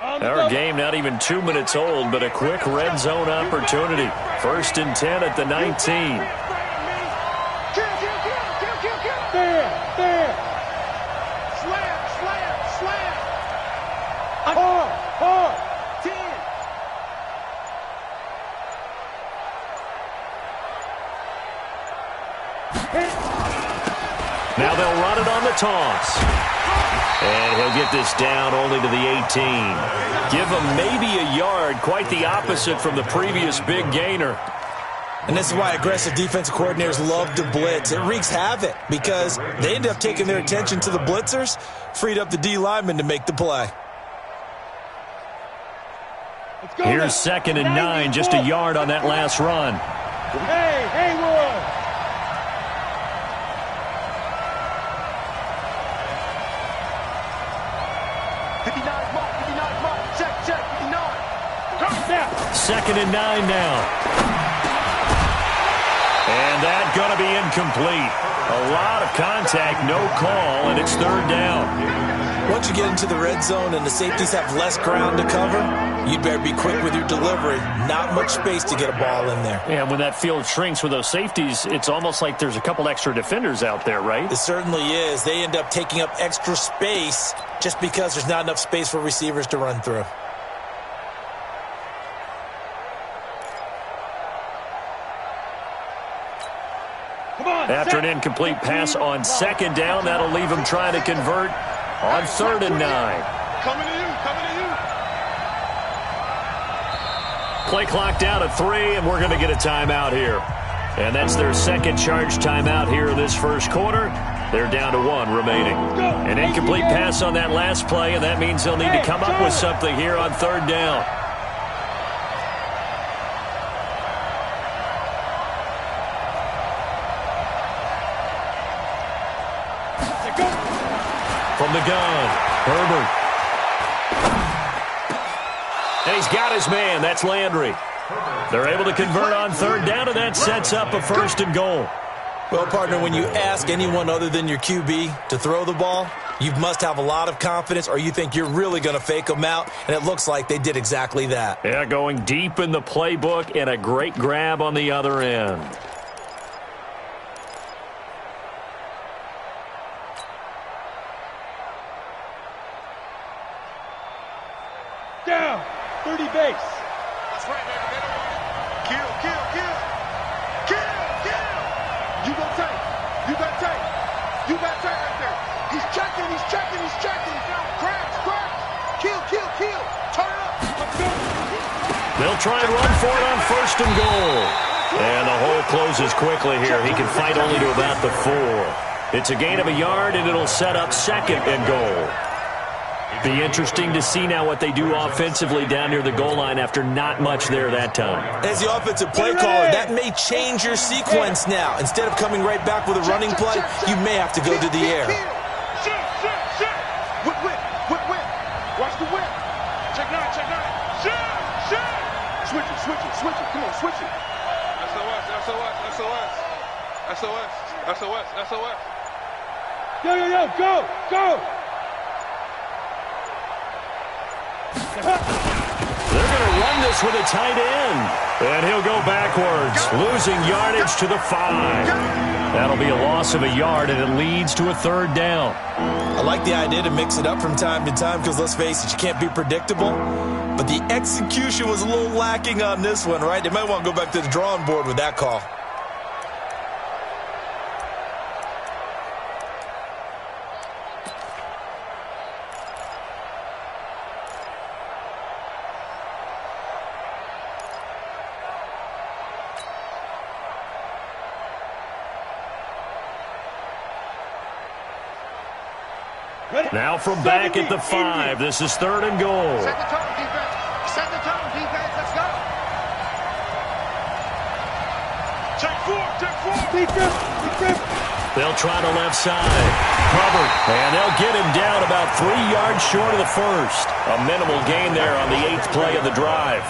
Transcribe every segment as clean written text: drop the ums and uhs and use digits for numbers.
Our game not even 2 minutes old, but a quick red zone opportunity. 1st and 10 at the 19. Now they'll run it on the toss. And he'll get this down only to the 18. Give him maybe a yard, quite the opposite from the previous big gainer. And this is why aggressive defensive coordinators love to blitz. It wreaks havoc because they end up taking their attention to the blitzers, freed up the D lineman to make the play. Here's 2nd and 9, just a yard on that last run. Hey, Haywood! Second and 9 now. And that's going to be incomplete. A lot of contact, no call, and it's 3rd down. Once you get into the red zone and the safeties have less ground to cover, you'd better be quick with your delivery. Not much space to get a ball in there. And when that field shrinks with those safeties, it's almost like there's a couple extra defenders out there, right? It certainly is. They end up taking up extra space just because there's not enough space for receivers to run through. After an incomplete pass on 2nd down, that'll leave him trying to convert on 3rd and 9. Coming to you. Play clock down to 3, and we're going to get a timeout here. And that's their second charge timeout here in this first quarter. They're down to 1 remaining. An incomplete pass on that last play, and that means they'll need to come up with something here on 3rd down. From the gun, Herbert. And he's got his man. That's Landry. They're able to convert on 3rd down, and that sets up a 1st and goal. Well, partner, when you ask anyone other than your QB to throw the ball, you must have a lot of confidence or you think you're really going to fake them out, and it looks like they did exactly that. Yeah, going deep in the playbook and a great grab on the other end. Down, 30 base. That's right, baby. They don't want it. Kill. You got tight. You got tight right there. He's checking. Crash. Kill. Turn it up. Let's go. They'll try and run for it on 1st and goal. And the hole closes quickly here. He can fight only to about the 4. It's a gain of a yard, and it'll set up 2nd and goal. Be interesting to see now what they do offensively down near the goal line after not much there that time. As the offensive play caller, that may change your sequence now. Instead of coming right back with a running play, you may have to go to the air. Whip. Watch the whip. Check 9. Switch it. Come on, switch it. SOS. Yo, go. They're going to run this with a tight end. And he'll go backwards, losing yardage to the 5. That'll be a loss of a yard, and it leads to a 3rd down. I like the idea to mix it up from time to time because, let's face it, you can't be predictable. But the execution was a little lacking on this one, right? They might want to go back to the drawing board with that call. Now from back at the 5, this is 3rd and goal. Set the tone, defense. Let's go. Check 4. Defense. They'll try the left side. Covered. And they'll get him down about 3 yards short of the 1st. A minimal gain there on the 8th play of the drive.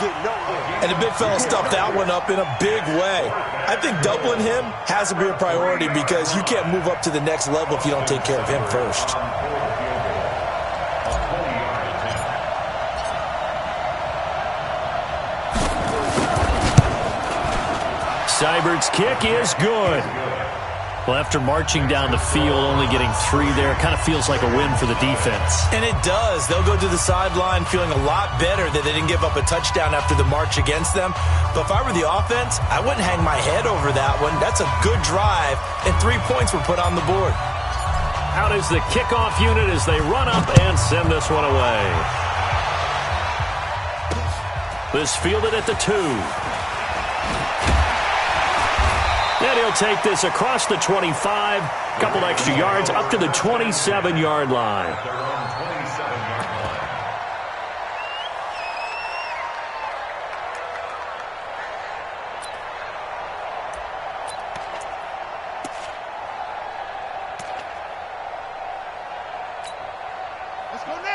And the big fella stuffed that one up in a big way. I think doubling him has to be a priority because you can't move up to the next level if you don't take care of him first. Seibert's kick is good. Well, after marching down the field, only getting 3 there, it kind of feels like a win for the defense. And it does. They'll go to the sideline feeling a lot better that they didn't give up a touchdown after the march against them. But if I were the offense, I wouldn't hang my head over that one. That's a good drive, and 3 points were put on the board. Out is the kickoff unit as they run up and send this one away. This fielded at the 2. And he'll take this across the 25, couple extra yards up to the 27-yard line.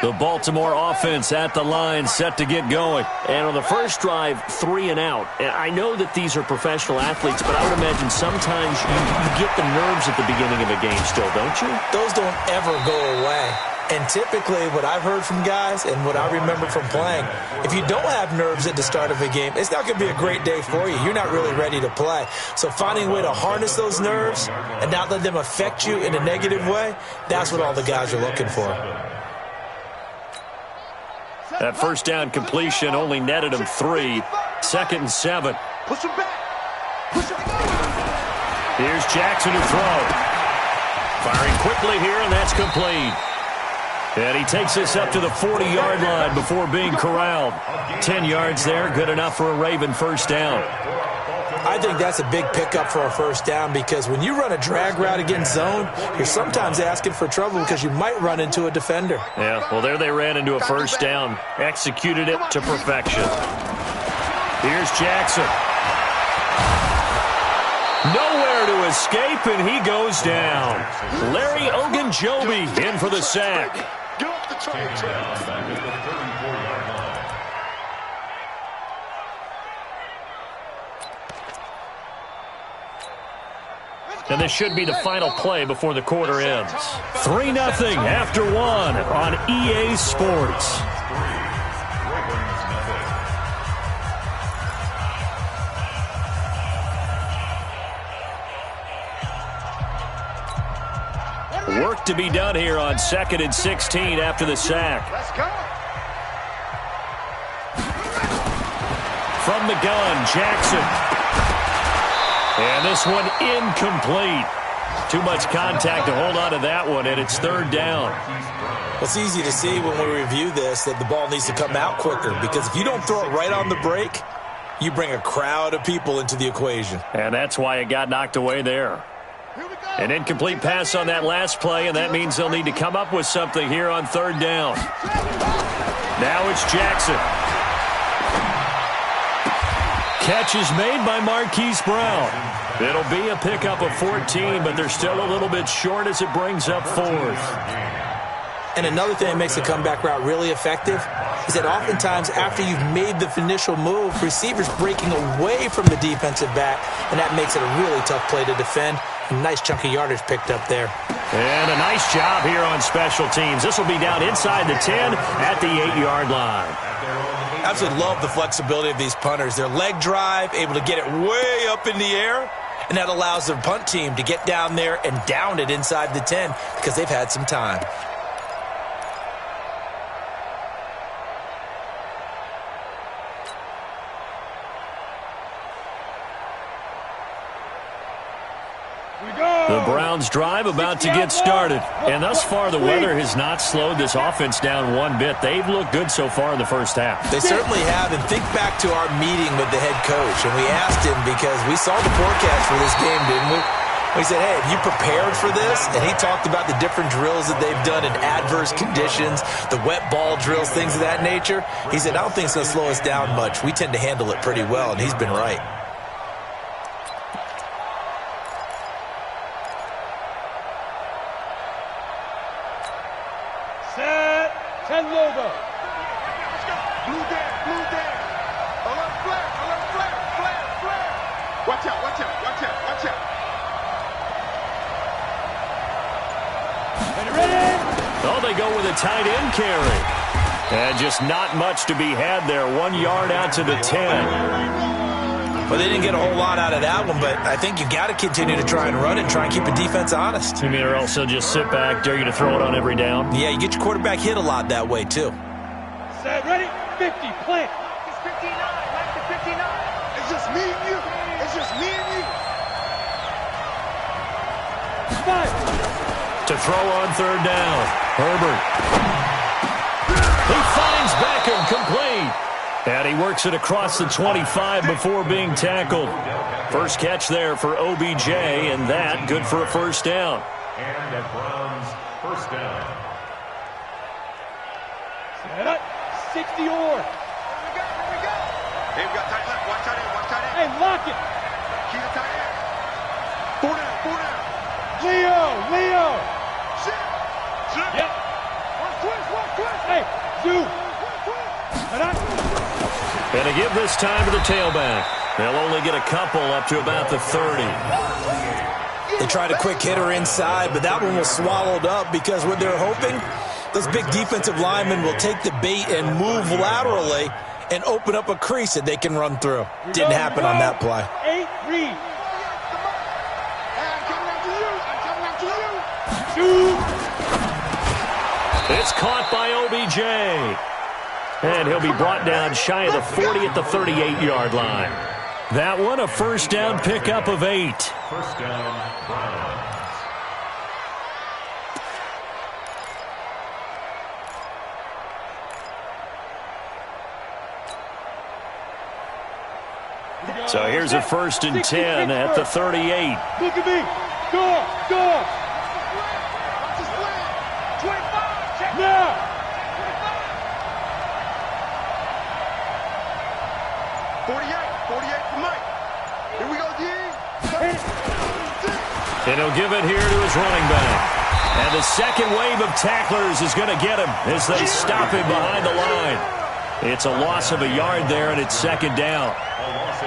The Baltimore offense at the line, set to get going. And on the first drive, 3 and out. And I know that these are professional athletes, but I would imagine sometimes you get the nerves at the beginning of a game still, don't you? Those don't ever go away. And typically what I've heard from guys and what I remember from playing, if you don't have nerves at the start of a game, it's not going to be a great day for you. You're not really ready to play. So finding a way to harness those nerves and not let them affect you in a negative way, that's what all the guys are looking for. That first down completion only netted him 3. 2nd and 7. Push him back. Push him back. Here's Jackson to throw. Firing quickly here, and that's complete. And he takes this up to the 40-yard line before being corralled. 10 yards there, good enough for a Raven first down. I think that's a big pickup for a first down because when you run a drag route against zone, you're sometimes asking for trouble because you might run into a defender. Yeah, well, there they ran into a first down. Executed it to perfection. Here's Jackson. Nowhere to escape, and he goes down. Larry Ogunjobi in for the sack. Get off the train. And this should be the final play before the quarter ends. 3-0 after 1 on EA Sports. Work to be done here on 2nd and 16 after the sack. Let's go. From the gun, Jackson. And this one incomplete. Too much contact to hold on to that one, and it's 3rd down. Well, it's easy to see when we review this that the ball needs to come out quicker because if you don't throw it right on the break, you bring a crowd of people into the equation. And that's why it got knocked away there. An incomplete pass on that last play, and that means they'll need to come up with something here on 3rd down. Now it's Jackson. Catch is made by Marquise Brown. It'll be a pickup of 14, but they're still a little bit short as it brings up 4th. And another thing that makes a comeback route really effective is that oftentimes after you've made the initial move, receivers breaking away from the defensive back, and that makes it a really tough play to defend. A nice chunk of yardage picked up there. And a nice job here on special teams. This will be down inside the 10 at the 8-yard line. I absolutely love the flexibility of these punters. Their leg drive, able to get it way up in the air, and that allows their punt team to get down there and down it inside the 10 because they've had some time. The Browns drive about to get started. And thus far, the weather has not slowed this offense down one bit. They've looked good so far in the first half. They certainly have. And think back to our meeting with the head coach. And we asked him because we saw the forecast for this game, didn't we? We said, hey, have you prepared for this? And he talked about the different drills that they've done in adverse conditions, the wet ball drills, things of that nature. He said, I don't think it's going to slow us down much. We tend to handle it pretty well, and he's been right. Set, 10 logo. Blue there. Alert flare. Watch out. Oh, they go with a tight end carry. And just not much to be had there. 1 yard out to the 10. Well, they didn't get a whole lot out of that one, but I think you got to continue to try and run and try and keep the defense honest. You mean, or else they'll just sit back, dare you to throw it on every down? Yeah, you get your quarterback hit a lot that way, too. Set, ready, 50, plant. It's 59, like the 59. It's just me and you. It's just me and you. 5. To throw on third down. Herbert. He finds Beckham, complete. And he works it across the 25 before being tackled. First catch there for OBJ, and that good for a first down. And that Browns first down. Set up, 60 or. Here we go, here we go. Hey, we got tight left. Watch tight end, watch tight end. Hey, lock it. Key to tight end. 4 down, 4 down. Leo. Shit. Yep. Watch twist. Hey, two. And to give this time to the tailback. They'll only get a couple up to about the 30. They tried a quick hitter inside, but that one was swallowed up because what they're hoping, those big defensive linemen will take the bait and move laterally and open up a crease that they can run through. Didn't happen on that play. 8, read. I'm coming after you. It's caught by OBJ. And he'll be brought down shy of the 40 at the 38-yard line. That one, a first down pickup of 8. First down, Browns. So here's a 1st and 10 at the 38. Look at me. Go. Now. 48 for Mike. Here we go, D. And he'll give it here to his running back. And the second wave of tacklers is going to get him as they stop him behind the line. It's a loss of a yard there, and it's second down.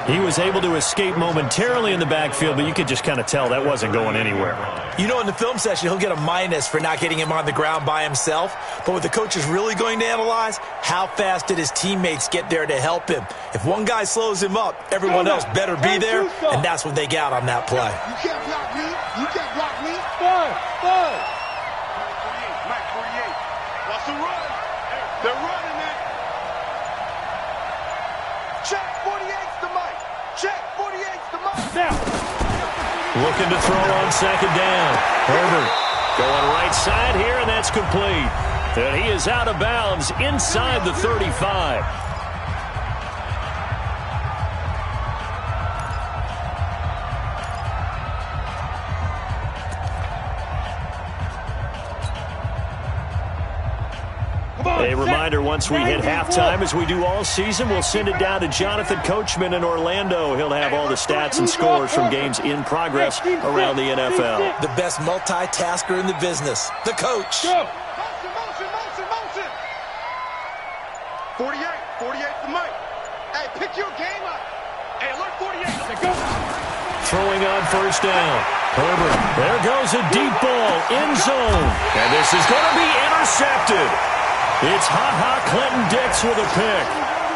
He was able to escape momentarily in the backfield, but you could just kind of tell that wasn't going anywhere. You know, in the film session, he'll get a minus for not getting him on the ground by himself. But what the coach is really going to analyze, how fast did his teammates get there to help him? If one guy slows him up, everyone else better be there, and that's what they got on that play. You can't block me. You can't block me. 5. Mike, 48. Watch the run. They're running it. Check, 48's the Mike. Check, 48's the Mike. Now. Looking to throw on second down. Herbert going right side here, and that's complete. And he is out of bounds inside the 35. A reminder, once we hit halftime, as we do all season, we'll send it down to Jonathan Coachman in Orlando. He'll have all the stats and scores from games in progress around the NFL. The best multitasker in the business, the coach. Motion. 48 for Mike. Hey, pick your game up. Hey, alert 48. Let's go. Throwing on first down. Herbert, there goes a deep ball, end zone. And this is going to be intercepted. It's Ha-Ha Clinton Dix with a pick.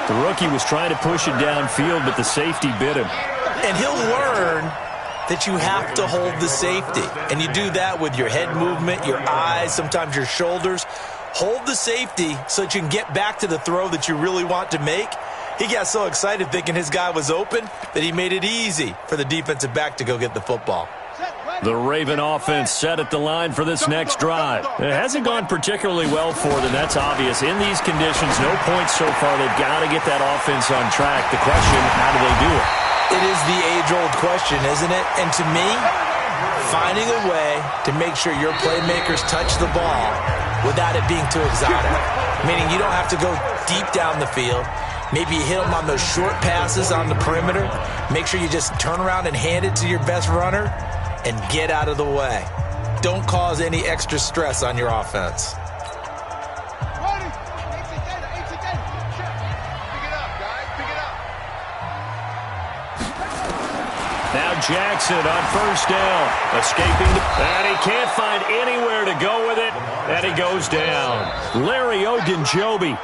The rookie was trying to push it downfield, but the safety bit him. And he'll learn that you have to hold the safety. And you do that with your head movement, your eyes, sometimes your shoulders. Hold the safety so that you can get back to the throw that you really want to make. He got so excited thinking his guy was open that he made it easy for the defensive back to go get the football. The Raven offense set at the line for this next drive. It hasn't gone particularly well for them, that's obvious. In these conditions, no points so far. They've got to get that offense on track. The question, how do they do it? It is the age-old question, isn't it? And to me, finding a way to make sure your playmakers touch the ball without it being too exotic. Meaning you don't have to go deep down the field. Maybe you hit them on those short passes on the perimeter. Make sure you just turn around and hand it to your best runner and get out of the way. Don't cause any extra stress on your offense. Ready? AT data. Check. Pick it up, guys. Pick it up. Now Jackson on first down. Escaping. And he can't find anywhere to go with it. And he goes down. Larry Ogunjobi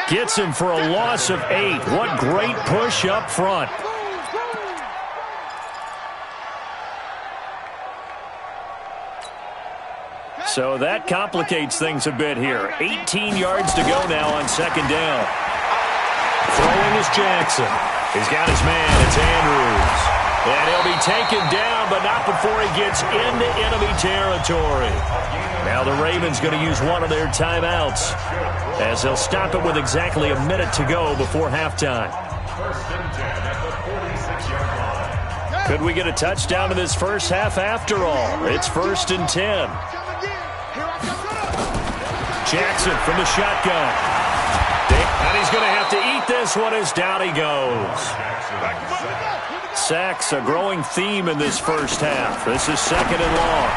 gets him for a loss of 8. What great push up front. So that complicates things a bit here. 18 yards to go now on second down. Throwing is Jackson. He's got his man. It's Andrews. And he'll be taken down, but not before he gets into enemy territory. Now the Ravens going to use one of their timeouts as they'll stop it with exactly a minute to go before halftime. First and 10 at the 46-yard line. Could we get a touchdown in this first half after all? It's first and 10. Jackson from the shotgun. And he's going to have to eat this one as down he goes. Sacks a growing theme in this first half. This is second and long.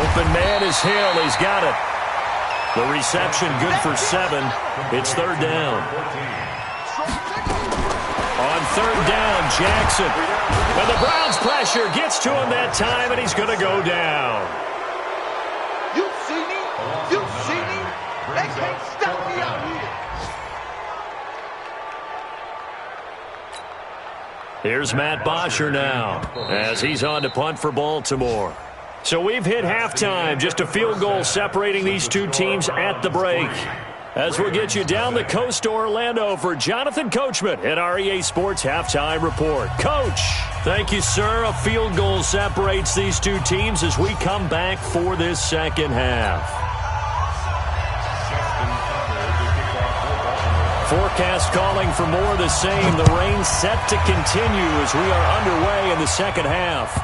Open man is Hill. He's got it. The reception good for 7. It's third down. On third down, Jackson. And the Browns' pressure gets to him that time, and he's going to go down. You see me? You see me? They can't stop me out here. Here's Matt Bosher now as he's on to punt for Baltimore. So we've hit halftime, just a field goal separating these two teams at the break. As we'll get you down the coast to Orlando for Jonathan Coachman at our EA Sports Halftime Report. Coach, thank you, sir. A field goal separates these two teams as we come back for this second half. Forecast calling for more of the same. The rain set to continue as we are underway in the second half.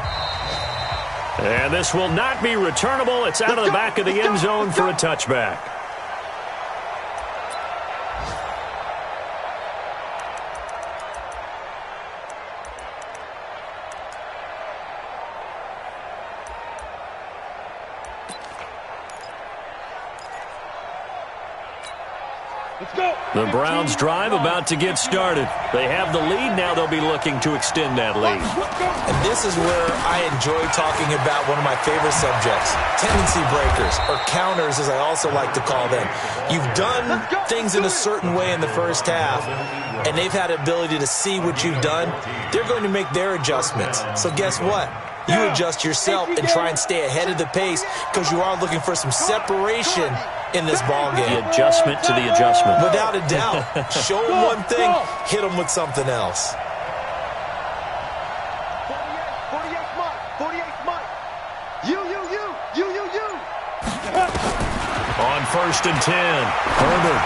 And this will not be returnable. It's out of the back of the end zone for a touchback. The Browns drive about to get started. They have the lead. Now they'll be looking to extend that lead. And this is where I enjoy talking about one of my favorite subjects, tendency breakers, or counters as I also like to call them. You've done things in a certain way in the first half, and they've had the ability to see what you've done. They're going to make their adjustments. So guess what? You adjust yourself and try and stay ahead of the pace because you are looking for some separation in this ball game. The adjustment to the adjustment. Without a doubt. Show them one thing, hit them with something else. 48 Mike. You. On first and 10, Herbert.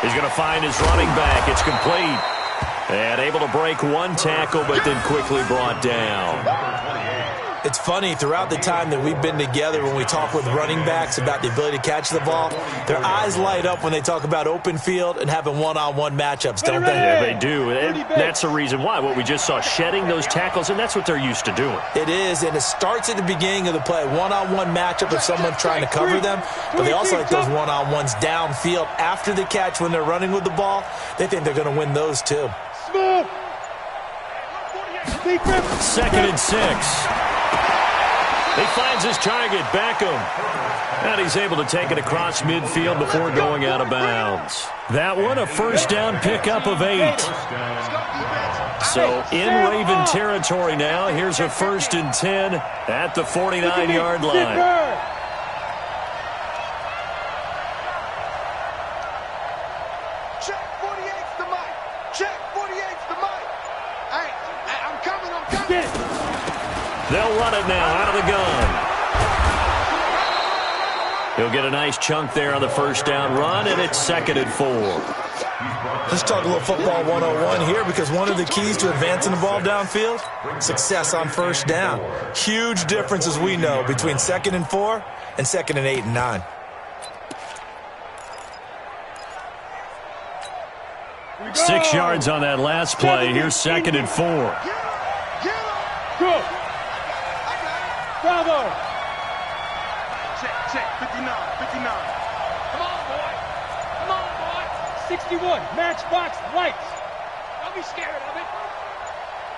He's going to find his running back. It's complete. And able to break one tackle, but then quickly brought down. It's funny, throughout the time that we've been together, when we talk with running backs about the ability to catch the ball, their eyes light up when they talk about open field and having one-on-one matchups, don't they? Yeah, they do. And that's the reason why. What we just saw, shedding those tackles, and that's what they're used to doing. It is, and it starts at the beginning of the play. One-on-one matchup if someone's trying to cover them, but they also like those one-on-ones downfield after the catch when they're running with the ball. They think they're going to win those too. Second and 6. He finds his target, Beckham. And he's able to take it across midfield before going out of bounds. That one, a first down pickup of 8. So in Raven territory now. Here's a first and 10 at the 49-yard line. Check 48's the mic. Check 48's the mic. Hey, I'm coming. They'll run it now out of the gun. He'll get a nice chunk there on the first down run, and it's second and 4. Let's talk a little football 101 here, because one of the keys to advancing the ball downfield, success on first down. Huge difference, as we know, between second and 4 and second and 8 and 9. Six yards on that last play. Here's second and 4. Go. Bravo. Check. 59. Come on, boy. 61. Matchbox lights. Don't be scared of it.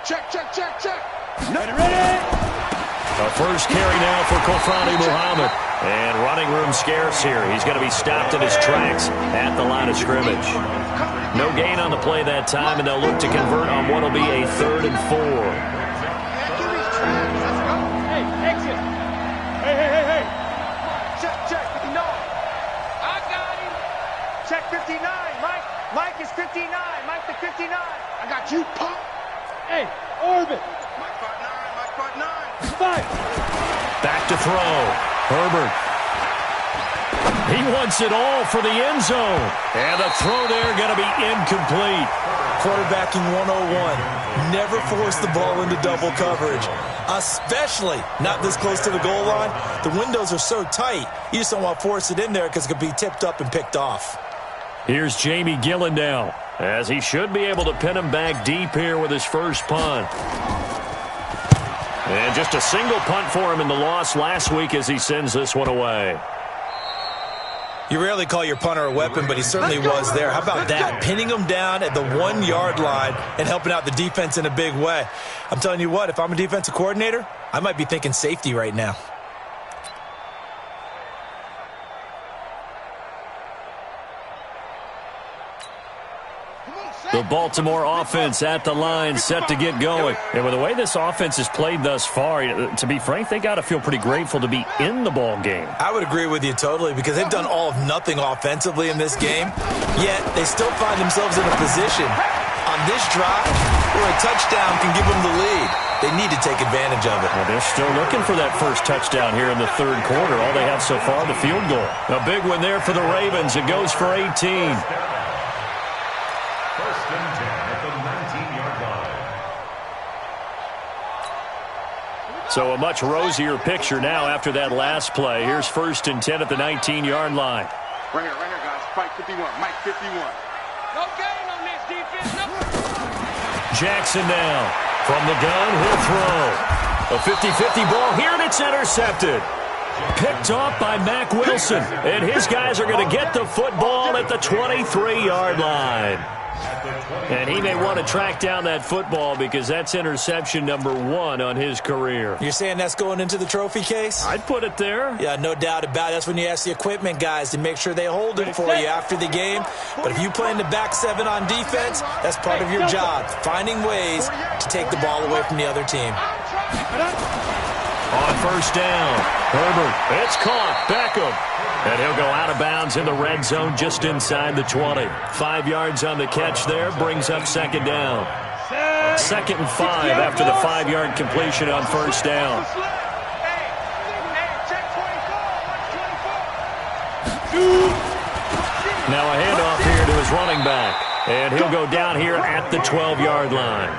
Check. Ready. A first carry now for Kofrani Muhammad. And running room scarce here. He's going to be stopped in his tracks at the line of scrimmage. No gain on the play that time, and they'll look to convert on what will be a third and 4. Hey, exit. Hey. Check 59. Mike is 59. Mike the 59. I got you, punk. Hey, Orbit. Mike fought 9. Fight. Back to throw. Herbert. He wants it all for the end zone. And the throw there going to be incomplete. Quarterbacking 101. Never force the ball into double coverage, especially not this close to the goal line. The windows are so tight, you just don't want to force it in there because it could be tipped up and picked off. Here's Jamie Gillen now, as he should be able to pin him back deep here with his first punt. And just a single punt for him in the loss last week as he sends this one away. You rarely call your punter a weapon, but he certainly was there. How about that? Pinning him down at the 1-yard line and helping out the defense in a big way. I'm telling you what, if I'm a defensive coordinator, I might be thinking safety right now. The Baltimore offense at the line, set to get going. And with the way this offense has played thus far, to be frank, they got to feel pretty grateful to be in the ball game. I would agree with you totally, because they've done all of nothing offensively in this game, yet they still find themselves in a position on this drive where a touchdown can give them the lead. They need to take advantage of it. Well, they're still looking for that first touchdown here in the third quarter. All they have so far, the field goal. A big one there for the Ravens. It goes for 18. First and 10 at the 19-yard line. So a much rosier picture now after that last play. Here's first and 10 at the 19-yard line. Right here, guys. Fight 51. Mike 51. No gain on this defense. No. Jackson now. From the gun, he'll throw. A 50-50 ball here, and it's intercepted. Picked off by Mack Wilson. And his guys are going to get the football at the 23-yard line. And he may want to track down that football because that's interception number 1 on his career. You're saying that's going into the trophy case? I'd put it there. Yeah, no doubt about it. That's when you ask the equipment guys to make sure they hold it for you after the game. But if you play in the back 7 on defense, that's part of your job, finding ways to take the ball away from the other team. On first down, Herbert. It's caught. Beckham. And he'll go out of bounds in the red zone just inside the 20. 5 yards on the catch there, brings up second down. 2nd and 5 after the 5-yard completion on first down. Now a handoff here to his running back. And he'll go down here at the 12-yard line.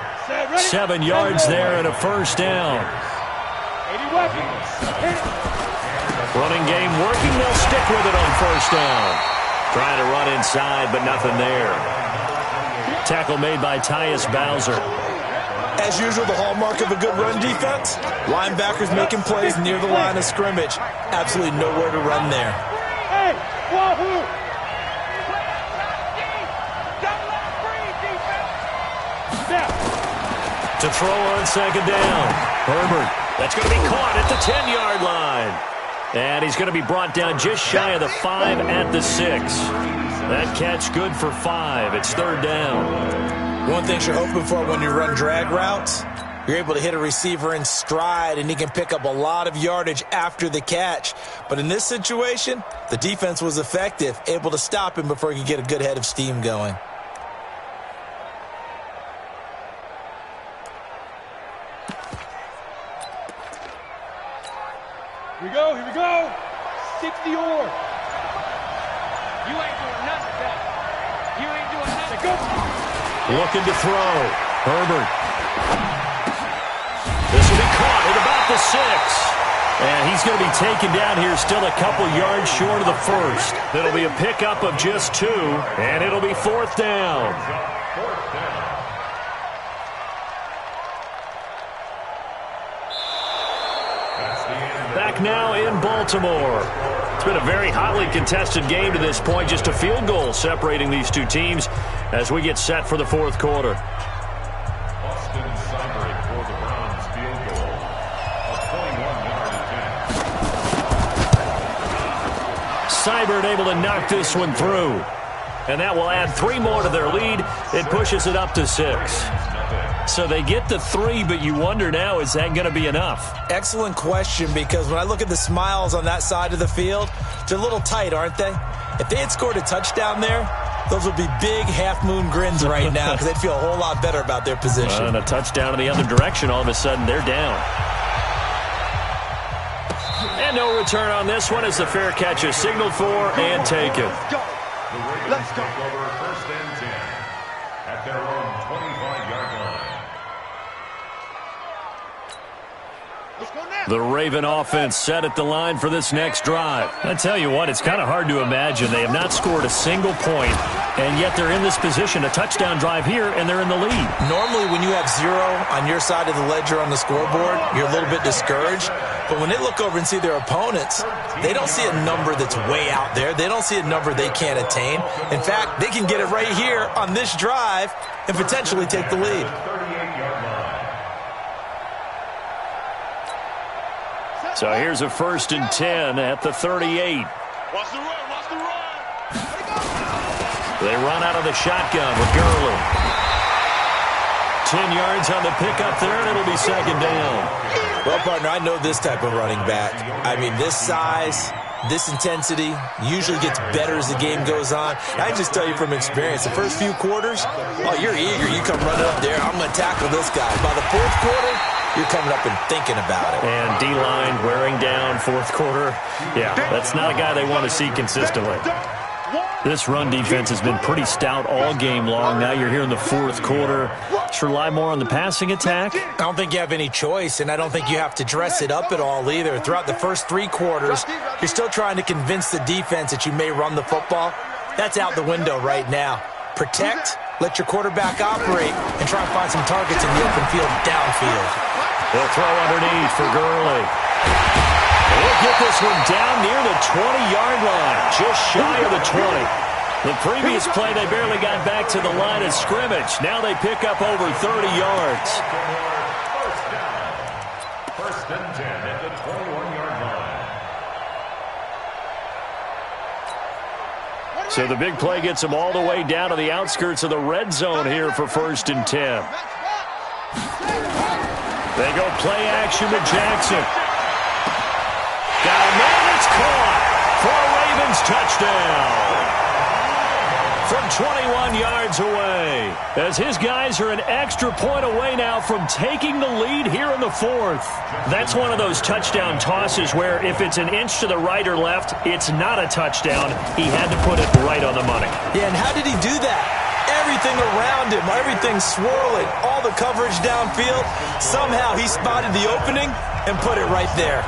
7 yards there and a first down. Running game working. They'll stick with it on first down. Trying to run inside, but nothing there. Tackle made by Tyus Bowser. As usual, the hallmark of a good run defense, linebackers making plays near the line of scrimmage. Absolutely nowhere to run there. Hey, wahoo! To throw on second down. Herbert. That's going to be caught at the 10-yard line. And he's going to be brought down just shy of the 5 at the 6. That catch good for 5. It's third down. One thing you're hoping for when you run drag routes, you're able to hit a receiver in stride, and he can pick up a lot of yardage after the catch. But in this situation, the defense was effective, able to stop him before he could get a good head of steam going. Here we go. 60 or. You ain't doing nothing, Dad. You ain't doing nothing. Go. Looking to throw. Herbert. This will be caught at about the 6. And he's going to be taken down here still a couple yards short of the first. It'll be a pickup of just 2, and it'll be fourth down. Back now in Baltimore. It's been a very hotly contested game to this point. Just a field goal separating these two teams as we get set for the fourth quarter. Austin Seibert for the Browns field goal. A 21-yard attempt. Seibert able to knock this one through. And that will add 3 more to their lead. It pushes it up to 6. So they get the 3, but you wonder now, is that going to be enough? Excellent question, because when I look at the smiles on that side of the field, they're a little tight, aren't they? If they had scored a touchdown there, those would be big half-moon grins right now because they'd feel a whole lot better about their position. And a touchdown in the other direction, all of a sudden they're down. And no return on this one as the fair catch is signaled for and taken. Let's go. Over first and 10 at their own 25-yard line. The Raven offense set at the line for this next drive. I tell you what, it's kind of hard to imagine. They have not scored a single point, and yet they're in this position, a touchdown drive here, and they're in the lead. Normally, when you have 0 on your side of the ledger on the scoreboard, you're a little bit discouraged. But when they look over and see their opponents, they don't see a number that's way out there. They don't see a number they can't attain. In fact, they can get it right here on this drive and potentially take the lead. So here's a 1st and 10 at the 38. Watch the run, watch the run. They run out of the shotgun with Gurley. 10 yards on the pickup there, and it'll be 2nd down. Well, partner, I know this type of running back. I mean, this size, this intensity usually gets better as the game goes on. I just tell you from experience, the first few quarters, oh, you're eager. You come running up there, I'm going to tackle this guy. By the 4th quarter, you're coming up and thinking about it. And D-line wearing down 4th quarter. Yeah, that's not a guy they want to see consistently. This run defense has been pretty stout all game long. Now you're here in the 4th quarter. Should rely more on the passing attack? I don't think you have any choice, and I don't think you have to dress it up at all either. Throughout the first 3 quarters, you're still trying to convince the defense that you may run the football. That's out the window right now. Protect, let your quarterback operate, and try and find some targets in the open field downfield. They'll throw underneath for Gurley. We'll get this one down near the 20-yard line, just shy of the 20. The previous play, they barely got back to the line of scrimmage. Now they pick up over 30 yards. First and 10 at the 21-yard line. So the big play gets them all the way down to the outskirts of the red zone here for 1st and 10. They go play action with Jackson. Got a man, it's caught for a Ravens touchdown. From 21 yards away, as his guys are an extra point away now from taking the lead here in the 4th. That's one of those touchdown tosses where if it's an inch to the right or left, it's not a touchdown. He had to put it right on the money. Yeah, and how did he do that? Everything around him, everything swirling, all the coverage downfield. Somehow he spotted the opening and put it right there.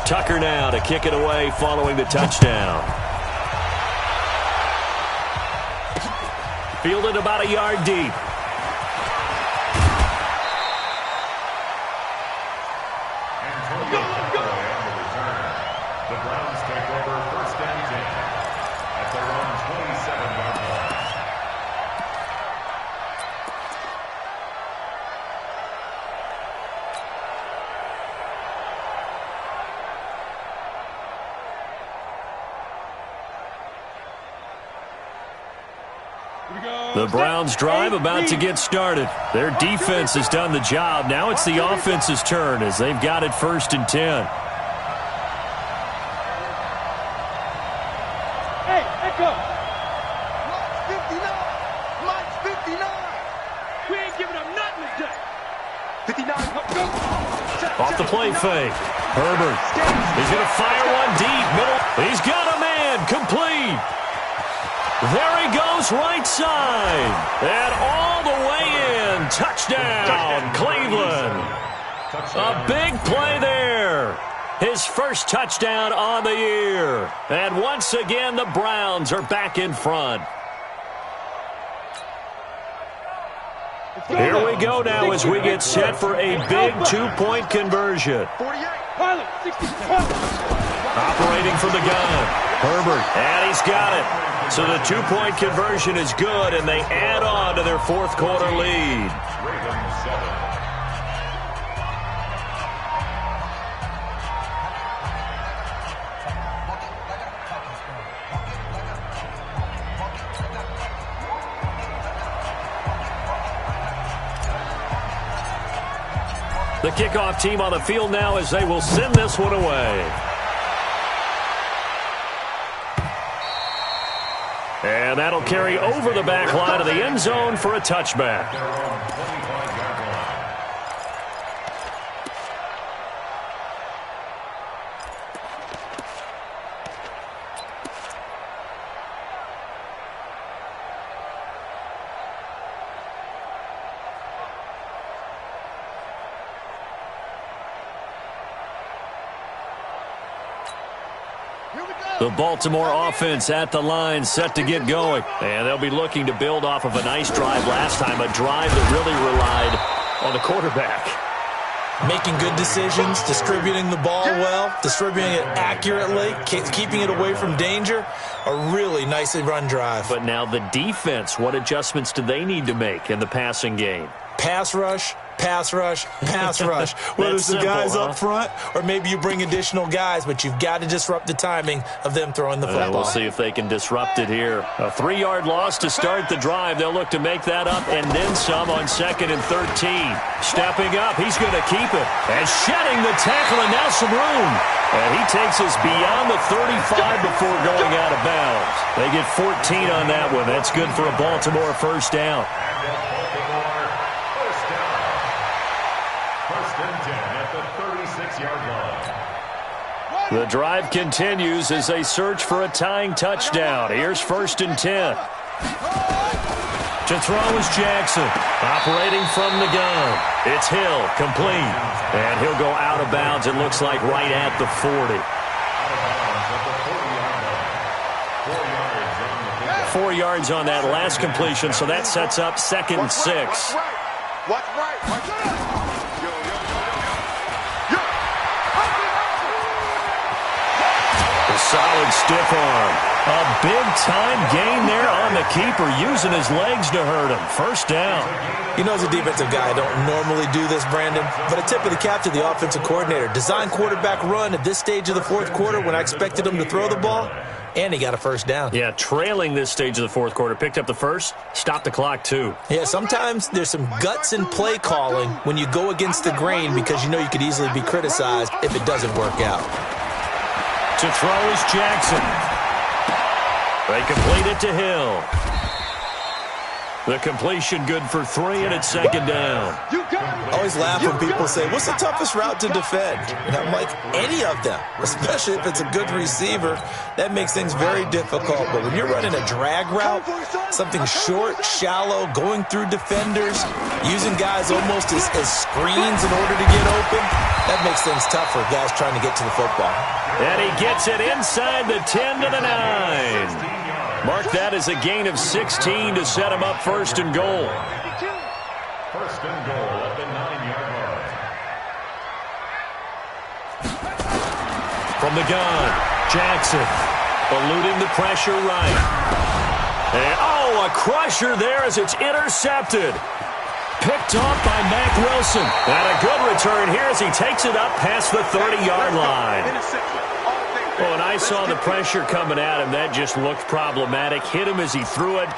Tucker now to kick it away following the touchdown. Fielded about a yard deep. The Browns take over 1st and 10 at their own 27-yard line. The Browns drive about to get started. Their defense has done the job. Now it's the offense's turn as they've got it 1st and 10. Hey, echo. Mike's 59. We ain't giving up nothing today. 59. Off the play fake. Herbert. He's going to fire one deep. Middle. He's got a man. Complete. There he goes, right side. And all the way in. Touchdown, Cleveland. A big play there. His first touchdown on the year. And once again, the Browns are back in front. Here we go now as we get set for a big 2-point conversion. Operating from the gun. Herbert, and he's got it. So the 2-point conversion is good, and they add on to their 4th quarter lead. Ravens 7. The kickoff team on the field now as they will send this one away. And that'll carry over the back line of the end zone for a touchback. The Baltimore offense at the line, set to get going. And they'll be looking to build off of a nice drive last time, a drive that really relied on the quarterback. Making good decisions, distributing the ball well, distributing it accurately, keeping it away from danger. A really nicely run drive. But now the defense, what adjustments do they need to make in the passing game? Pass rush, pass rush, pass rush. Whether it's the guys up front or maybe you bring additional guys, but you've got to disrupt the timing of them throwing the football. We'll see if they can disrupt it here. A 3-yard loss to start the drive. They'll look to make that up and then some on 2nd and 13. Stepping up, he's going to keep it. And shedding the tackle and now some room. And he takes us beyond the 35 before going out of bounds. They get 14 on that one. That's good for a Baltimore first down. The drive continues as they search for a tying touchdown. Here's 1st and 10. To throw is Jackson. Operating from the gun. It's Hill, complete. And he'll go out of bounds, it looks like, right at the 40. 4 yards on that last completion, so that sets up 2nd and 6. Watch right. Solid stiff arm. A big-time gain there on the keeper, using his legs to hurt him. First down. You know, as a defensive guy, I don't normally do this, Brandon, but a tip of the cap to the offensive coordinator. Design quarterback run at this stage of the fourth quarter when I expected him to throw the ball, and he got a first down. Yeah, trailing this stage of the fourth quarter. Picked up the first, stopped the clock too. Yeah, sometimes there's some guts in play calling when you go against the grain because you know you could easily be criticized if it doesn't work out. To throw is Jackson. They complete it to Hill. The completion good for 3, and it's 2nd down. I always laugh when people say, what's the toughest route to defend? And I'm like, any of them, especially if it's a good receiver. That makes things very difficult. But when you're running a drag route, something short, shallow, going through defenders, using guys almost as screens in order to get open, that makes things tough for guys trying to get to the football. And he gets it inside the 10 to the 9. Mark that as a gain of 16 to set him up 1st and goal. 1st and goal at the 9-yard line. From the gun, Jackson eluding the pressure right. And, a crusher there as it's intercepted. Picked off by Mack Wilson. And a good return here as he takes it up past the 30-yard line. Well, when I saw the pressure coming at him, that just looked problematic. Hit him as he threw it,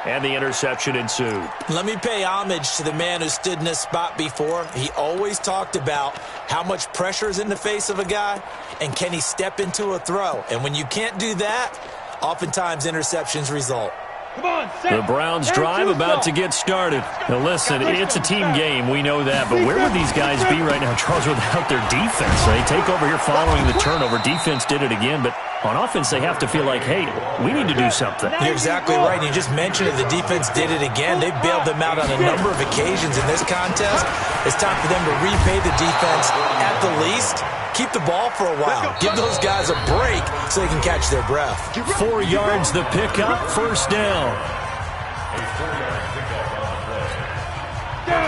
and the interception ensued. Let me pay homage to the man who stood in this spot before. He always talked about how much pressure is in the face of a guy, and can he step into a throw. And when you can't do that, oftentimes interceptions result. The Browns drive about to get started. Now listen, it's a team game, we know that, but where would these guys be right now, Charles, without their defense? They take over here following the turnover. Defense did it again, but on offense they have to feel like, hey, we need to do something. You're exactly right. You just mentioned it. The defense did it again. They bailed them out on a number of occasions in this contest. It's time for them to repay the defense at the least. Keep the ball for a while. Give those guys a break so they can catch their breath. 4 yards the pickup, 1st down.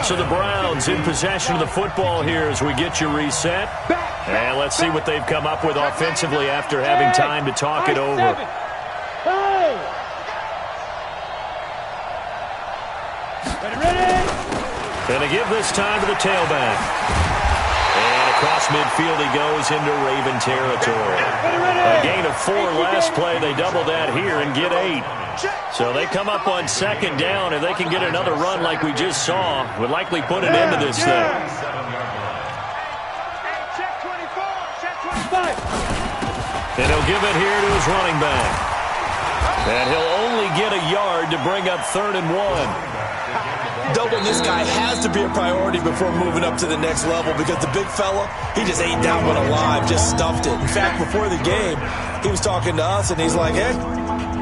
So the Browns in possession of the football here as we get you reset. And let's see what they've come up with offensively after having time to talk it over. And they give this time to the tailback. And across midfield he goes into Raven territory. A gain of 4 last play. They double that here and get 8. So they come up on 2nd down. If they can get another run like we just saw, would likely put an end to this thing. And he'll give it here to his running back. And he'll only get a yard to bring up 3rd and 1. Doubling this guy has to be a priority before moving up to the next level because the big fella, he just ate that one alive, just stuffed it. In fact, before the game, he was talking to us, and he's like, hey,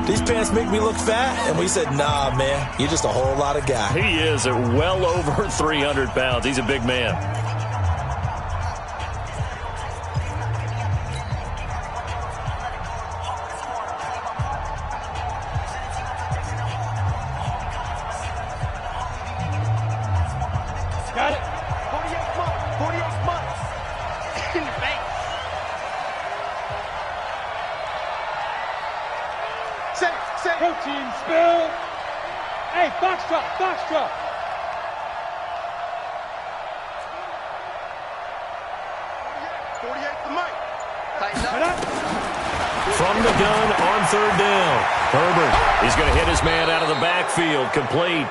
these pants make me look fat? And we said, nah, man, you're just a whole lot of guy. He is at well over 300 pounds. He's a big man. Got it. 48 months. In the bank. Set. Protein spill. Hey, box drop. 48 to Mike. Tighten up. From the gun on 3rd down. Herbert, he's going to hit his man out of the backfield, complete.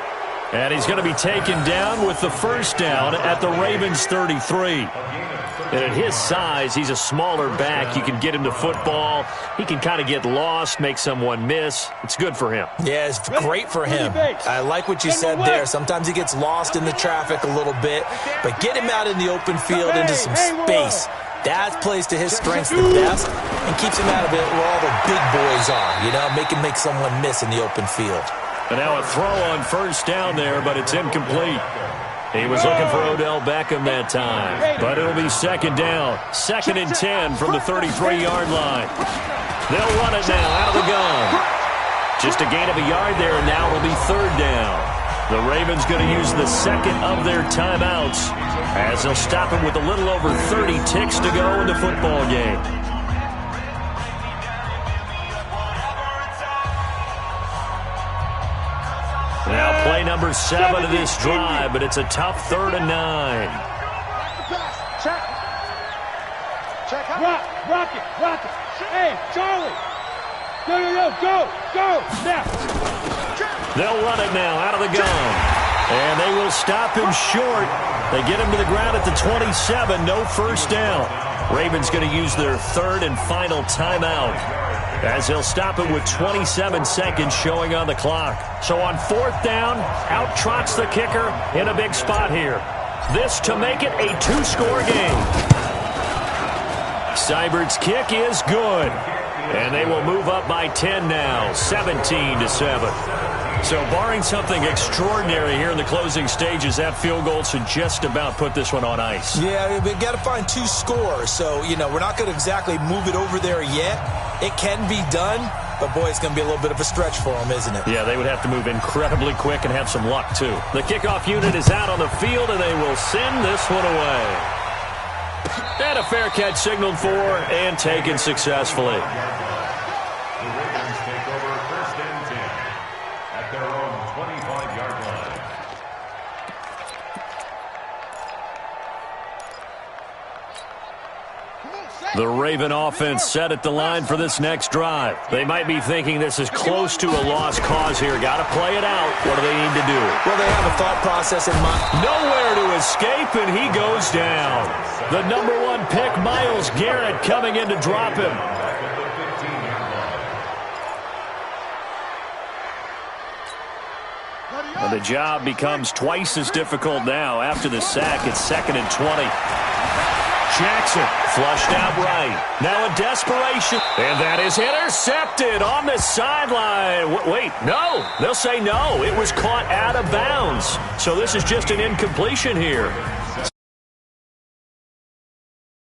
And he's going to be taken down with the 1st down at the Ravens 33. And at his size, he's a smaller back. You can get him to football. He can kind of get lost, make someone miss. It's good for him. Yeah, it's great for him. I like what you said there. Sometimes he gets lost in the traffic a little bit, but get him out in the open field into some space. That plays to his strengths the best and keeps him out of it where all the big boys are, make him make someone miss in the open field. And now a throw on 1st down there, but it's incomplete. He was looking for Odell Beckham that time, but it'll be 2nd down. 2nd and 10 from the 33-yard line. They'll run it now out of the gun. Just a gain of a yard there, and now it'll be 3rd down. The Ravens going to use the 2nd of their timeouts as they'll stop him with a little over 30 ticks to go in the football game. Now play number 7 of this drive, but it's a tough 3rd and 9. Check. Rock it. Hey, Charlie. Go. Now. They'll run it now out of the gun. And they will stop him short. They get him to the ground at the 27. No 1st down. Ravens going to use their 3rd and final timeout, as they'll stop it with 27 seconds showing on the clock. So on 4th down, out trots the kicker in a big spot here. This to make it a 2-score game. Seibert's kick is good. And they will move up by 10 now, 17-7. So barring something extraordinary here in the closing stages, that field goal should just about put this one on ice. Yeah, we've got to find 2 scores. So, we're not going to exactly move it over there yet. It can be done, but, boy, it's going to be a little bit of a stretch for them, isn't it? Yeah, they would have to move incredibly quick and have some luck, too. The kickoff unit is out on the field, and they will send this one away. And a fair catch signaled for and taken successfully. The Ravens take over 1st and 10 at their own 25-yard line. The Raven offense set at the line for this next drive. They might be thinking this is close to a lost cause here. Got to play it out. What do they need to do? Well, they have a thought process in mind. Nowhere to escape, and he goes down. The number 1 pick, Myles Garrett, coming in to drop him. And the job becomes twice as difficult now after the sack. It's 2nd and 20. Jackson flushed out right. Now in desperation. And that is intercepted on the sideline. Wait, no. They'll say no. It was caught out of bounds. So this is just an incompletion here.